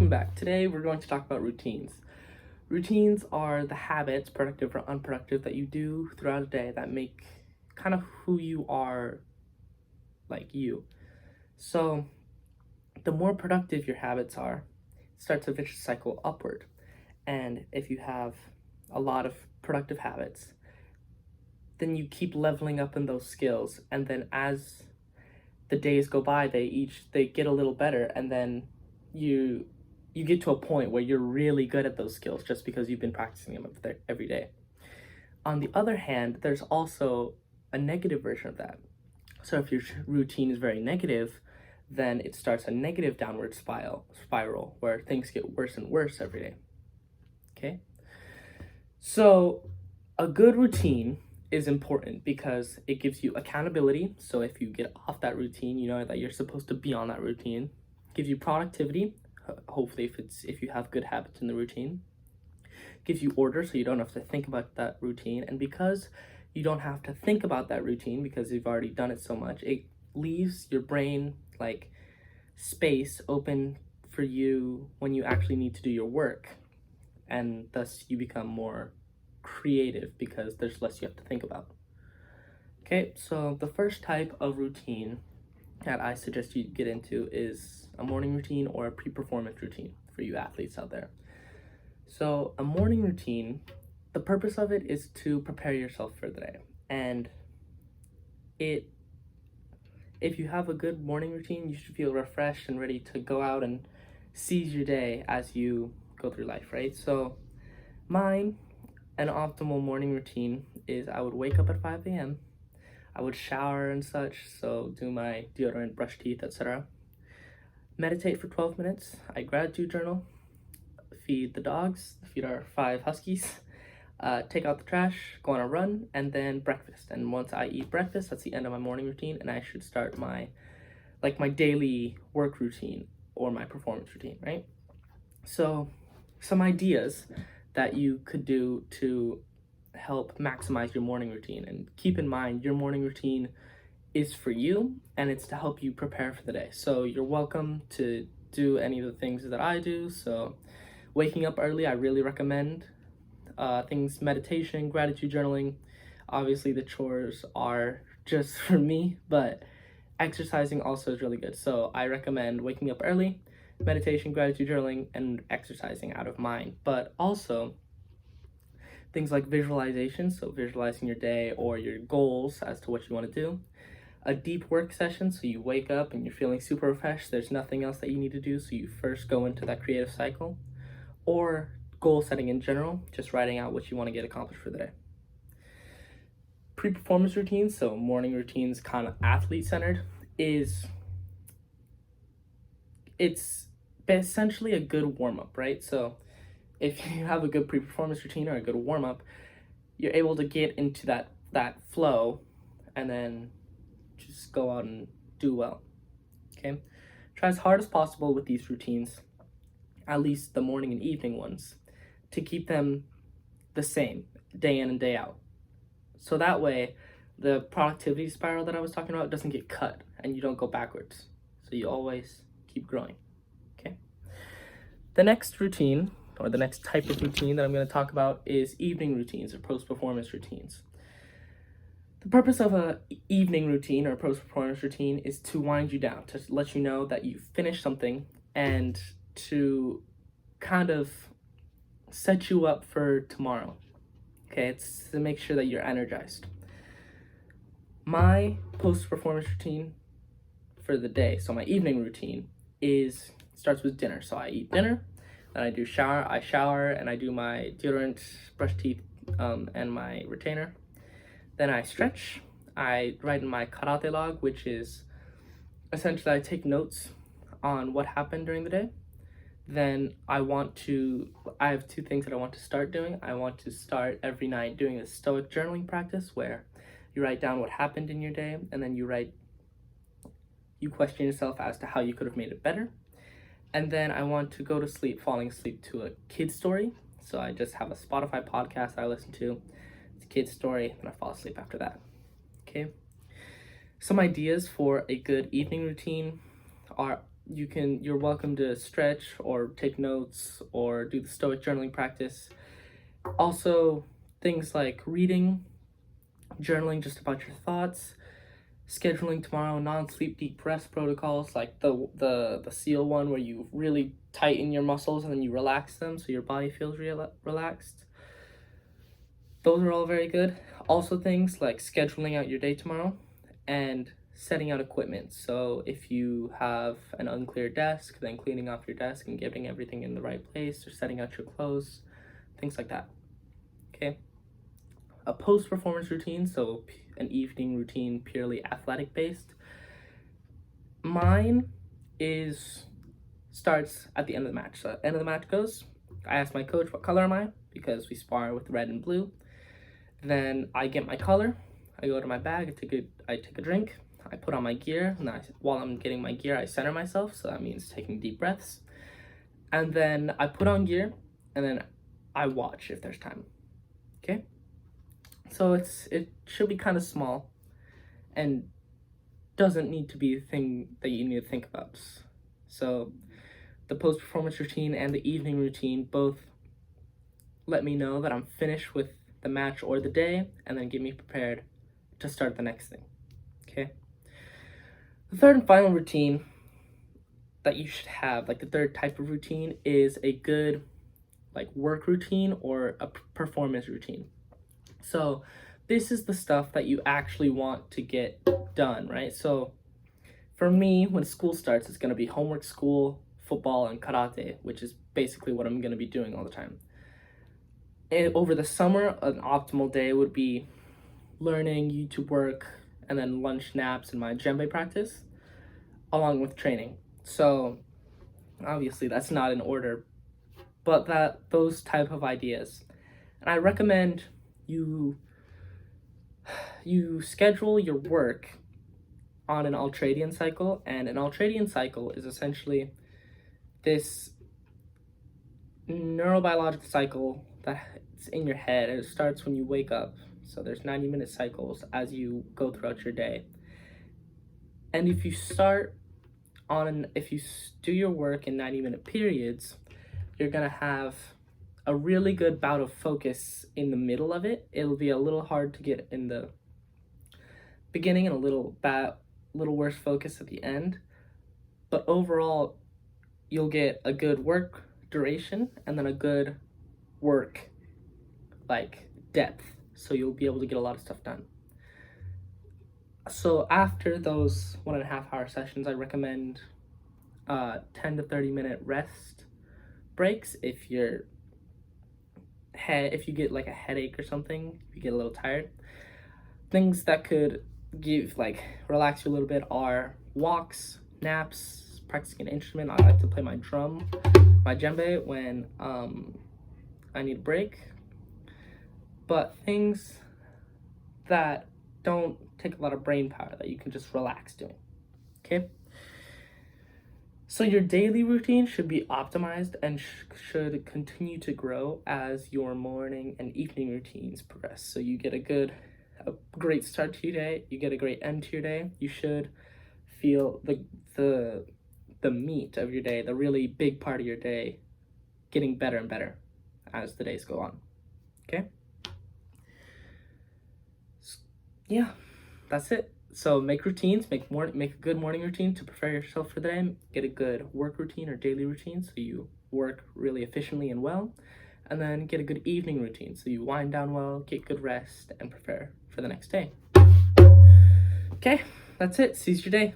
welcome back. Today we're going to talk about routines. Routines are the habits, productive or unproductive, that you do throughout a day that make kind of who you are, like you. So, the more productive your habits are, it starts a vicious cycle upward. And if you have a lot of productive habits, then you keep leveling up in those skills, and then as the days go by, they get a little better, and then you you get to a point where you're really good at those skills just because you've been practicing them every day. On the other hand, there's also a negative version of that. So if your routine is very negative, then it starts a negative downward spiral where things get worse and worse every day. Okay? So a good routine is important because it gives you accountability. So if you get off that routine, you know that you're supposed to be on that routine. Gives you productivity, hopefully if you have good habits in the routine. Gives you order, so you don't have to think about that routine. And because you don't have to think about that routine because you've already done it so much, it leaves your brain like space open for you when you actually need to do your work, and thus you become more creative because there's less you have to think about. Okay, so the first type of routine that I suggest you get into is a morning routine or a pre-performance routine for you athletes out there. So a morning routine, the purpose of it is to prepare yourself for the day. And if you have a good morning routine, you should feel refreshed and ready to go out and seize your day as you go through life, right? So mine, an optimal morning routine is I would wake up at 5 a.m. I would shower and such, so do my deodorant, brush teeth, etc. Meditate for 12 minutes. I gratitude journal, feed the dogs, feed our 5 huskies, take out the trash, go on a run, and then breakfast. And once I eat breakfast, that's the end of my morning routine, and I should start my daily work routine or my performance routine, right? So some ideas that you could do to help maximize your morning routine. And keep in mind, your morning routine is for you and it's to help you prepare for the day. So you're welcome to do any of the things that I do. So waking up early, I really recommend things, meditation, gratitude journaling. Obviously the chores are just for me, but exercising also is really good. So I recommend waking up early, meditation, gratitude journaling, and exercising out of mind. But also things like visualization, so visualizing your day or your goals as to what you want to do. A deep work session, so you wake up and you're feeling super refreshed, there's nothing else that you need to do, so you first go into that creative cycle. Or goal setting in general, just writing out what you want to get accomplished for the day. Pre-performance routines, so morning routines, kind of athlete-centered, it's essentially a good warm-up, right? So if you have a good pre-performance routine or a good warm-up, you're able to get into that flow and then just go out and do well. Okay? Try as hard as possible with these routines, at least the morning and evening ones, to keep them the same day in and day out. So that way, the productivity spiral that I was talking about doesn't get cut and you don't go backwards. So you always keep growing. Okay? The next routine, or the next type of routine that I'm going to talk about, is evening routines or post-performance routines. The purpose of an evening routine or post-performance routine is to wind you down, to let you know that you finished something and to kind of set you up for tomorrow. Okay, it's to make sure that you're energized. My post-performance routine for the day, so my evening routine, starts with dinner. So I eat dinner, then I shower, and I do my deodorant, brush teeth, and my retainer. Then I stretch. I write in my karate log, which is essentially I take notes on what happened during the day. Then I have 2 things that I want to start doing. I want to start every night doing a stoic journaling practice where you write down what happened in your day, and then you question yourself as to how you could have made it better. And then I want to go to sleep, falling asleep to a kid's story. So I just have a Spotify podcast I listen to. It's a kid's story, and I fall asleep after that. Okay? Some ideas for a good evening routine are you're welcome to stretch or take notes or do the stoic journaling practice. Also, things like reading, journaling just about your thoughts, scheduling tomorrow non-sleep deep rest protocols like the SEAL one where you really tighten your muscles and then you relax them so your body feels relaxed. Those are all very good. Also, things like scheduling out your day tomorrow and setting out equipment. So if you have an unclear desk, then cleaning off your desk and getting everything in the right place, or setting out your clothes, things like that. Okay. A post-performance routine, so an evening routine purely athletic based. Mine starts at the end of the match. So end of the match goes, I ask my coach what color am I, because we spar with red and blue. Then I get my color, I go to my bag, I take a drink, I put on my gear, and while I'm getting my gear, I center myself, so that means taking deep breaths. And then I put on gear, and then I watch if there's time. Okay? So it should be kind of small, and doesn't need to be a thing that you need to think about. So the post-performance routine and the evening routine both let me know that I'm finished with the match or the day, and then get me prepared to start the next thing. Okay? The third and final routine that you should have, like the third type of routine, is a good like work routine or a performance routine. So this is the stuff that you actually want to get done, right? So for me, when school starts, it's going to be homework, school, football, and karate, which is basically what I'm going to be doing all the time. And over the summer, an optimal day would be learning, YouTube work, and then lunch, naps, and my djembe practice, along with training. So obviously that's not in order, but those type of ideas. And I recommend you schedule your work on an ultradian cycle, and an ultradian cycle is essentially this neurobiological cycle that's in your head. It starts when you wake up. So there's 90-minute cycles as you go throughout your day. And if you do your work in 90-minute periods, you're gonna have a really good bout of focus in the middle of it. It'll be a little hard to get in the beginning and a little worse focus at the end. But overall, you'll get a good work duration and then a good work like depth. So you'll be able to get a lot of stuff done. So after those 1.5 hour sessions, I recommend 10 to 30 minute rest breaks if you get like a headache or something, if you get a little tired. Things that could relax you a little bit are walks, naps, practicing an instrument. I like to play my drum, my djembe, when I need a break. But things that don't take a lot of brain power, that you can just relax doing. Okay? So your daily routine should be optimized and should continue to grow as your morning and evening routines progress. So you get a great start to your day, you get a great end to your day. You should feel the meat of your day, the really big part of your day, getting better and better as the days go on. Okay? Yeah, that's it. So make routines, make a good morning routine to prepare yourself for the day. Get a good work routine or daily routine so you work really efficiently and well. And then get a good evening routine so you wind down well, get good rest, and prepare for the next day. Okay, that's it. Seize your day.